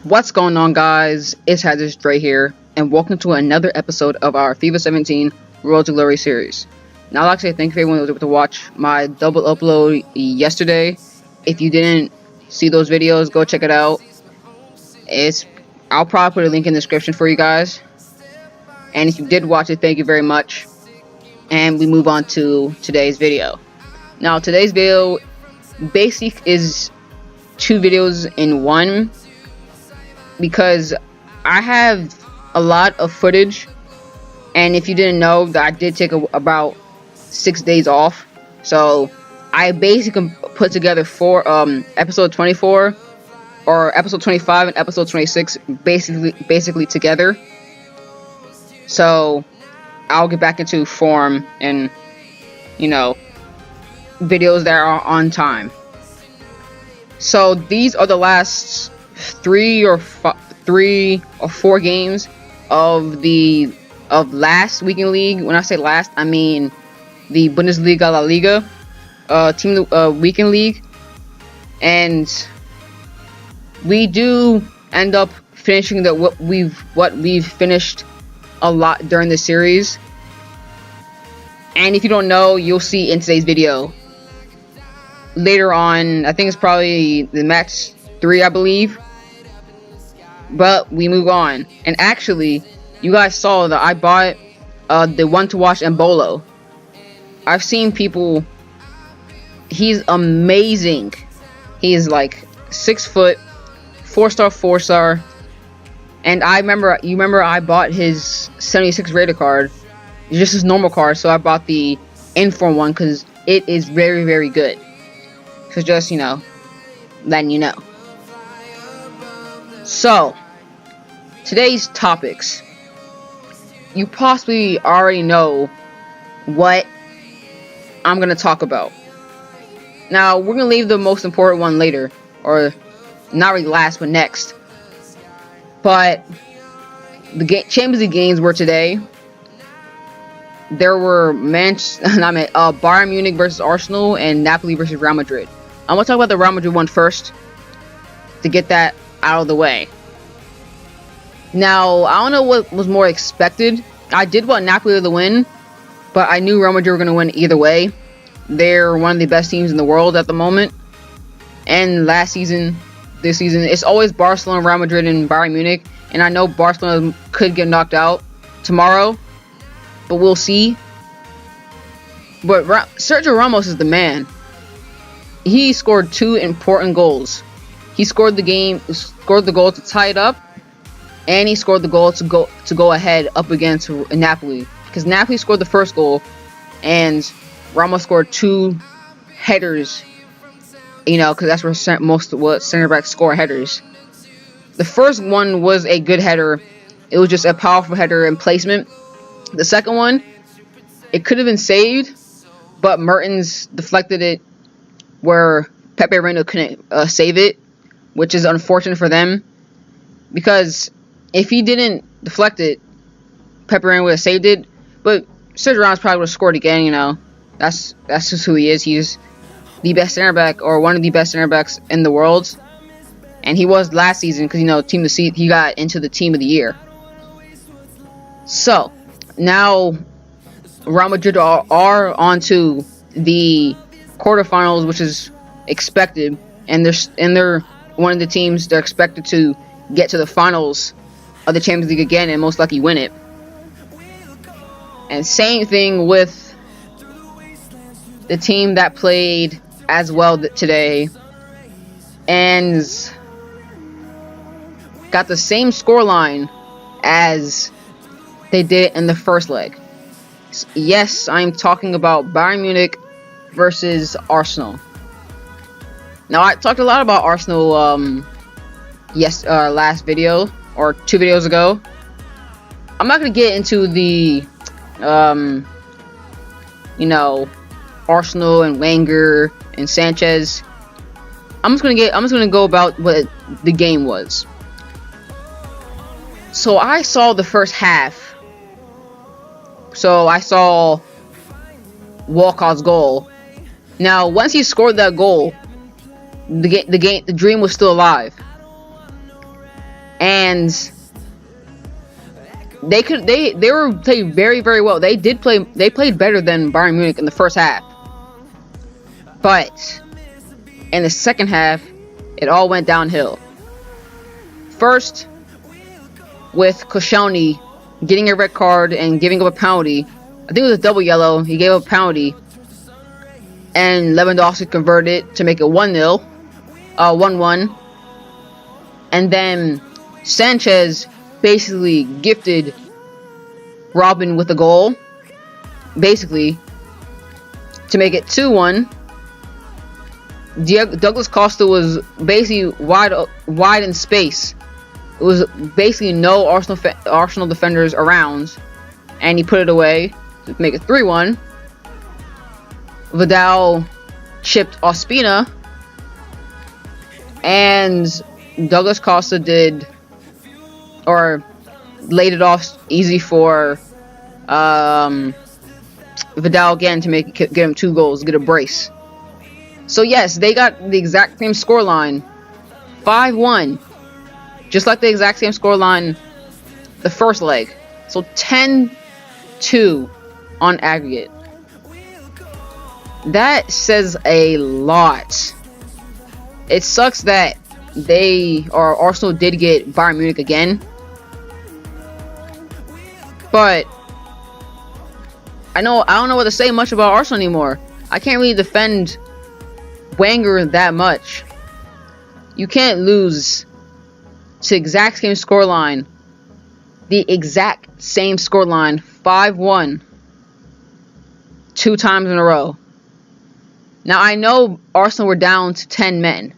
What's going on, guys? It's HazardousDre here, and welcome to another episode of our FIFA 17 Road to Glory series. Now, I'd like to say thank you for everyone that was able to watch my double upload yesterday. If you didn't see those videos, go check it out. I'll probably put a link in the description for you guys. And if you did watch it, thank you very much. And we move on to today's video. Now, today's video basically is two videos in one, because I have a lot of footage, and if you didn't know, that I did take about 6 days off. So I basically put together episode 24 or episode 25 and episode 26 basically together. So I'll get back into form and, videos that are on time. So these are the last three or four games of last weekend league. When I say last, I mean the Bundesliga, La Liga weekend league, and we do end up finishing what we've finished a lot during the series. And if you don't know, you'll see in today's video later on. I think it's probably the match 3, I believe. But we move on. And actually, you guys saw that I bought the one to watch Embolo. I've seen people. He's amazing. He is like 6 foot, 4-star, 4-star. And you remember I bought his 76 rated card, just his normal card. So I bought the inform one because it is very, very good. So just letting you know. So, today's topics. You possibly already know what I'm going to talk about. Now, we're going to leave the most important one later. Or, not really last, but next. But, the Champions League games were today. There were Bayern Munich versus Arsenal and Napoli versus Real Madrid. I'm going to talk about the Real Madrid one first, to get that out of the way. Now, I don't know what was more expected. I did want Napoli to win, but I knew Real Madrid were going to win either way. They're one of the best teams in the world at the moment. And this season, it's always Barcelona, Real Madrid, and Bayern Munich. And I know Barcelona could get knocked out tomorrow, but we'll see. But Sergio Ramos is the man. He scored 2 important goals. He scored the goal to tie it up, and he scored the goal to go ahead up against Napoli, because Napoli scored the first goal, and Ramos scored 2 headers. Because that's where most of what center backs score, headers. The first one was a good header. It was just a powerful header and placement. The second one, it could have been saved, but Mertens deflected it where Pepe Reina couldn't save it, which is unfortunate for them, because if he didn't deflect it, Pepe Reina would have saved it. But Sergio Ramos probably would have scored again. That's just who he is. He's the best center back, or one of the best center backs in the world, and he was last season because he got into the team of the year. So now Real Madrid are on to the quarterfinals, which is expected, and they're one of the teams they're expected to get to the finals of the Champions League again, and most likely win it. And same thing with the team that played as well today and got the same scoreline as they did in the first leg. Yes, I'm talking about Bayern Munich versus Arsenal. Now, I talked a lot about Arsenal last video, or 2 videos ago. I'm not going to get into the Arsenal and Wenger and Sanchez. I'm just gonna go about what the game was. So I saw the first half. So I saw Walcott's goal. Now, once he scored that goal, the dream was still alive. and they were playing very, very well. They played better than Bayern Munich in the first half, but in the second half, it all went downhill. First, with Koscielny getting a red card and giving up a penalty. I think it was a double yellow. He gave up a penalty, and Lewandowski converted to make it 1-0, 1-1. And then Sanchez basically gifted Robin with a goal, basically, to make it 2-1. Douglas Costa was basically wide in space. It was basically no Arsenal defenders around, and he put it away to make it 3-1. Vidal chipped Ospina, and Douglas Costa laid it off easy for Vidal again to get him 2 goals, get a brace. So yes, they got the exact same scoreline, 5-1, just like the exact same scoreline the first leg. So 10-2 on aggregate. That says a lot. It sucks that Arsenal did get Bayern Munich again, but I don't know what to say much about Arsenal anymore. I can't really defend Wenger that much. You can't lose to the exact same scoreline, 5-1, 2 times in a row. Now I know Arsenal were down to 10 men,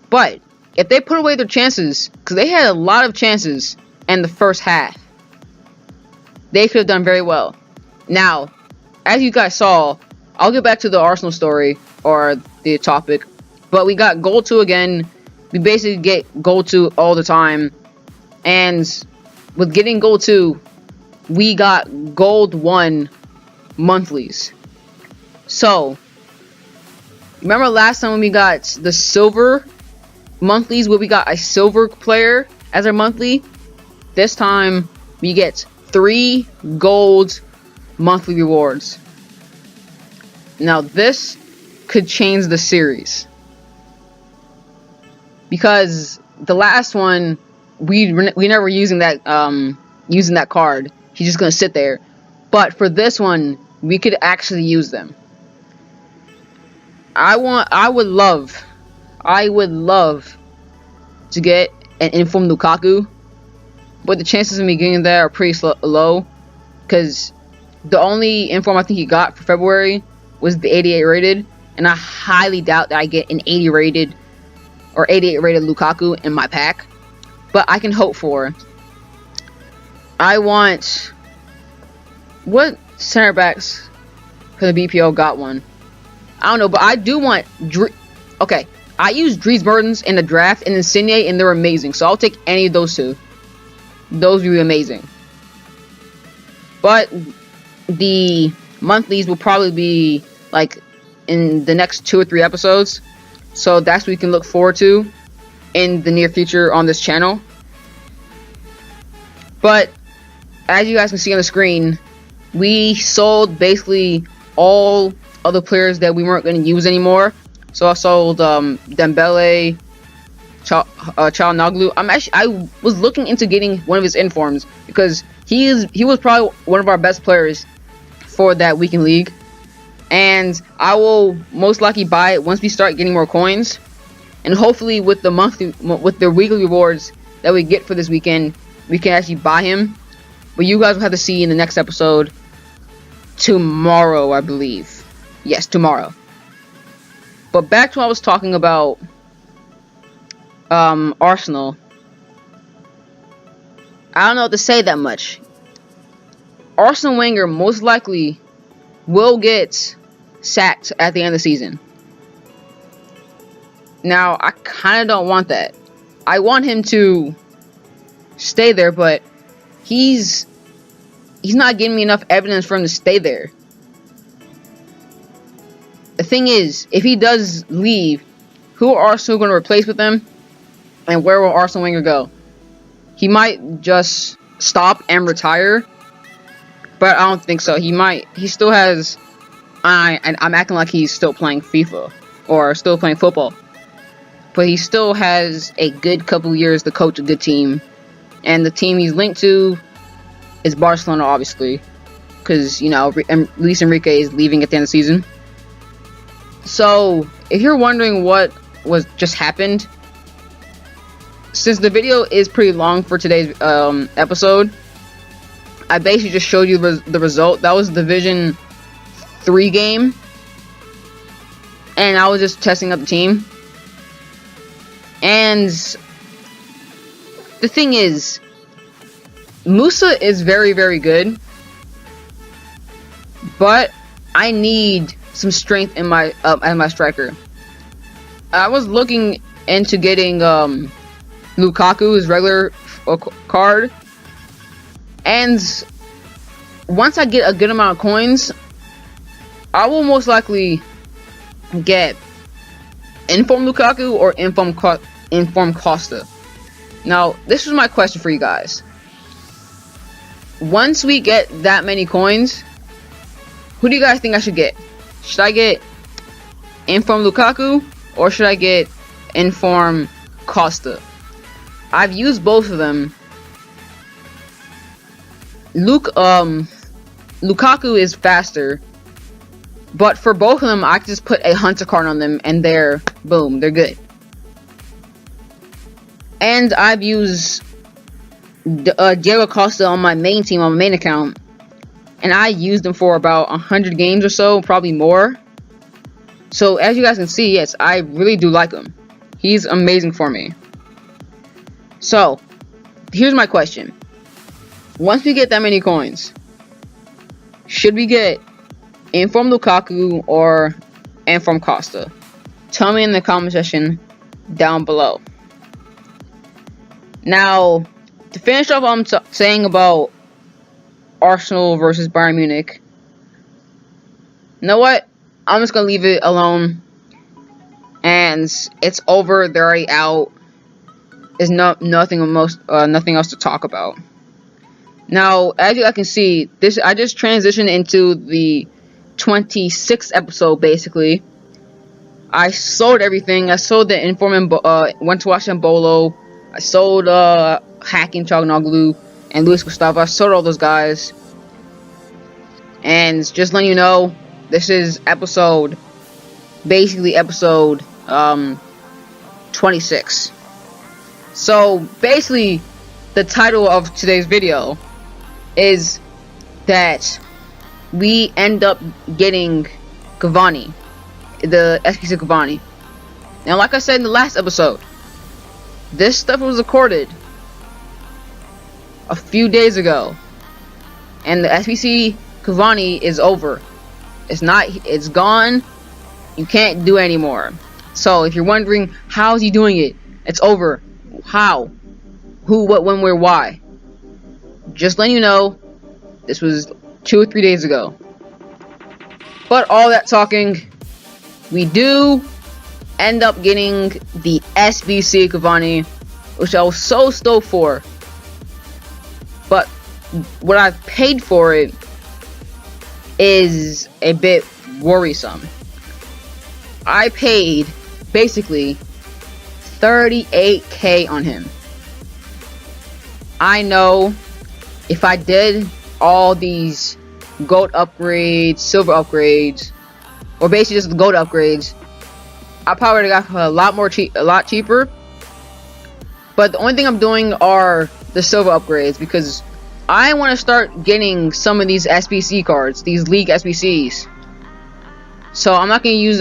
but if they put away their chances, because they had a lot of chances in the first half, they could have done very well. Now, as you guys saw, I'll get back to the Arsenal story or the topic, but we got goal 2 again. We basically get goal 2 all the time, and with getting goal 2, we got gold 1 monthlies. So, remember last time when we got the silver monthlies, where we got a silver player as our monthly? This time, we get 3 gold monthly rewards. Now, this could change the series, because the last one we never using that card. He's just gonna sit there. But for this one, we could actually use them. I would love to get an informed Lukaku, but the chances of me getting that are pretty low, because the only inform I think he got for February was the 88 rated, and I highly doubt that I get an 80 rated or 88 rated Lukaku in my pack, but I can hope for. I want, what center backs for the BPO got one? I don't know, but I do want okay, I used Dries Mertens in the draft and Insigne, and they're amazing, so I'll take any of those 2. Those would be amazing. But the monthlies will probably be like in the next 2 or 3 episodes, so that's what we can look forward to in the near future on this channel. But as you guys can see on the screen, we sold basically all other players that we weren't going to use anymore. So I sold Dembele, Çalhanoğlu. I was looking into getting one of his informs, because he was probably one of our best players for that weekend league, and I will most likely buy it once we start getting more coins, and hopefully with the weekly rewards that we get for this weekend, we can actually buy him. But you guys will have to see in the next episode tomorrow, I believe. Yes, tomorrow. But back to what I was talking about, Arsenal. I don't know what to say that much. Arsene Wenger most likely will get sacked at the end of the season. Now, I kind of don't want that. I want him to stay there, but he's not giving me enough evidence for him to stay there. The thing is, if he does leave, who are Arsenal going to replace with him? And where will Arsene Wenger go? He might just stop and retire, but I don't think so. He still has, I'm acting like he's still playing FIFA or still playing football, but he still has a good couple years to coach a good team, and the team he's linked to is Barcelona, obviously, because, you know, Luis Enrique is leaving at the end of the season. So, if you're wondering what just happened, since the video is pretty long for today's episode, I basically just showed you the result. That was the Division 3 game, and I was just testing out the team. And the thing is, Musa is very, very good, but I need some strength in my striker. I was looking into getting Lukaku's regular card, and once I get a good amount of coins, I will most likely get Inform Lukaku or Inform Costa. Now, this is my question for you guys. Once we get that many coins, who do you guys think I should get? Should I get Inform Lukaku or should I get Inform Costa? I've used both of them. Lukaku is faster, but for both of them, I can just put a Hunter card on them, and they're good. And I've used Diego Costa on my main team, on my main account, and I used him for about 100 games or so, probably more. So as you guys can see, yes, I really do like him. He's amazing for me. So here's my question. Once we get that many coins, should we get Inform Lukaku or Inform Costa? Tell me in the comment section down below. Now, to finish off what I'm saying about Arsenal versus Bayern Munich, you know what? I'm just gonna leave it alone, and it's over. They're already out. There's nothing else to talk about. Now, as you guys can see, I just transitioned into the 26th episode. Basically, I sold everything. I sold the Inform, went to watch Mbolo. I sold Hacking Çalhanoğlu and Luis Gustavo. I sold all those guys. And just letting you know, this is episode 26. So basically, the title of today's video is that we end up getting CAVANI, the SBC CAVANI. Now, like I said in the last episode, this stuff was recorded a few days ago, and the SBC CAVANI is over. It's gone. You can't do it anymore. So if you're wondering how is he doing it, it's over. How? Who, what, when, where, why? Just letting you know, this was 2 or 3 days ago. But all that talking, we do end up getting the SBC CAVANI, which I was so stoked for. But what I've paid for it is a bit worrisome. I paid basically 38k on him. I know if I did all these gold upgrades, silver upgrades, or basically just gold upgrades, I probably would have got a lot cheaper. But the only thing I'm doing are the silver upgrades, because I want to start getting some of these SBC cards, these league SBCs. So I'm not gonna use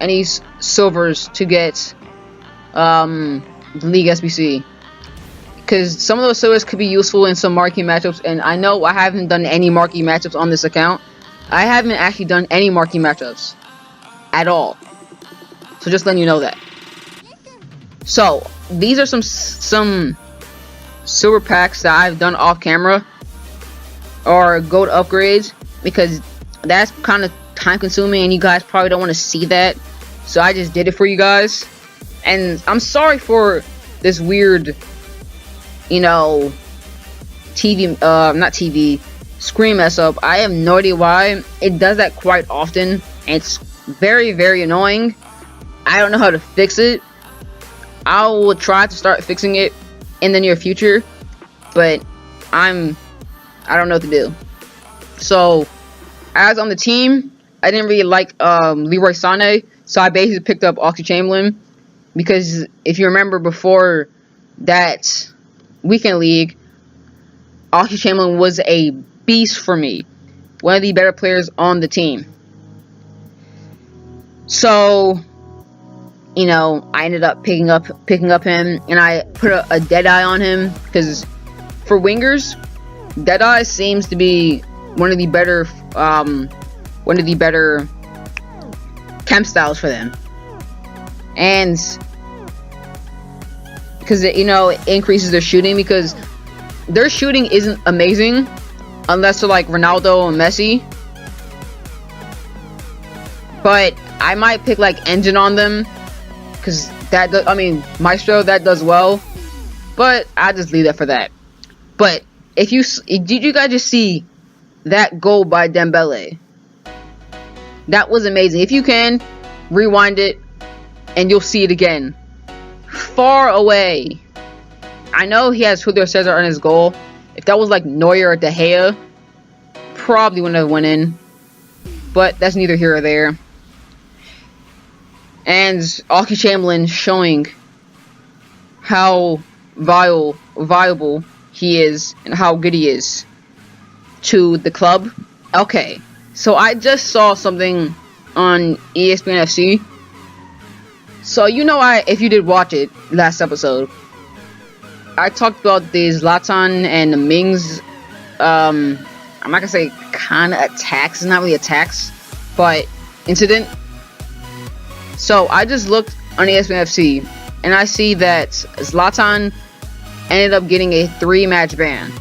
any silvers to get the league SBC, because some of those silvers could be useful in some marquee matchups, and I know I haven't done any marquee matchups on this account. I haven't actually done any marquee matchups at all. So just letting you know that. So these are some silver packs that I've done off camera, or gold upgrades, because that's kind of time consuming and you guys probably don't want to see that. So I just did it for you guys. And I'm sorry for this weird, you know, not TV, screen mess up. I have no idea why. It does that quite often, and it's very, very annoying. I don't know how to fix it. I will try to start fixing it in the near future, but I don't know what to do. So, as on the team, I didn't really like Leroy Sané, so I basically picked up Oxlade-Chamberlain, because if you remember before that weekend league, Oxlade-Chamberlain was a beast for me, one of the better players on the team. So, you know, I ended up picking up him, and I put a Deadeye on him, because for wingers, Deadeye seems to be one of the better chem styles for them, and because you know, it increases their shooting, because their shooting isn't amazing unless they're like Ronaldo and Messi. But I might pick like Engine on them, because that does, I mean, Maestro, that does well. But I'll just leave that for that. But did you guys just see that goal by Dembele? That was amazing. If you can, rewind it, and you'll see it again. Far away. I know he has Julio Cesar on his goal. If that was like Neuer or De Gea, probably wouldn't have went in. But that's neither here or there. And Oxlade-Chamberlain showing how viable he is and how good he is to the club. Okay, so I just saw something on ESPN FC. So you know, if you did watch it last episode, I talked about the Zlatan and the Mings. I'm not gonna say kind of attacks. It's not really attacks, but incident. So I just looked on ESPN FC, and I see that Zlatan ended up getting a 3-match ban.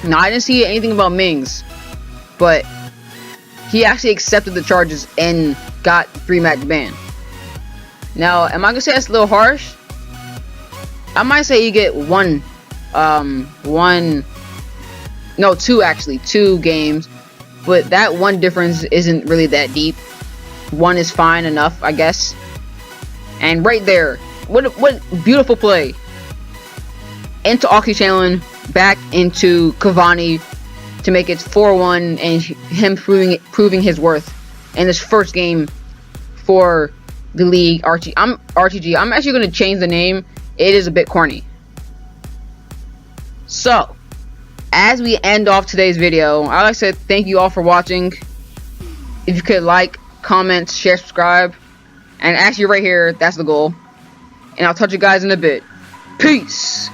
Now, I didn't see anything about Mings, but he actually accepted the charges and got 3-match ban. Now, am I gonna say that's a little harsh? I might say you get two games, but that one difference isn't really that deep. One is fine enough, I guess. And right there, what beautiful play. Into Oxlade-Chamberlain, back into Cavani to make it 4-1, and him proving his worth in his first game for the league. RTG. I'm actually going to change the name. It is a bit corny. So, as we end off today's video, I'd like to say thank you all for watching. If you could like, comment, share, subscribe, and actually right here, that's the goal. And I'll touch you guys in a bit. Peace!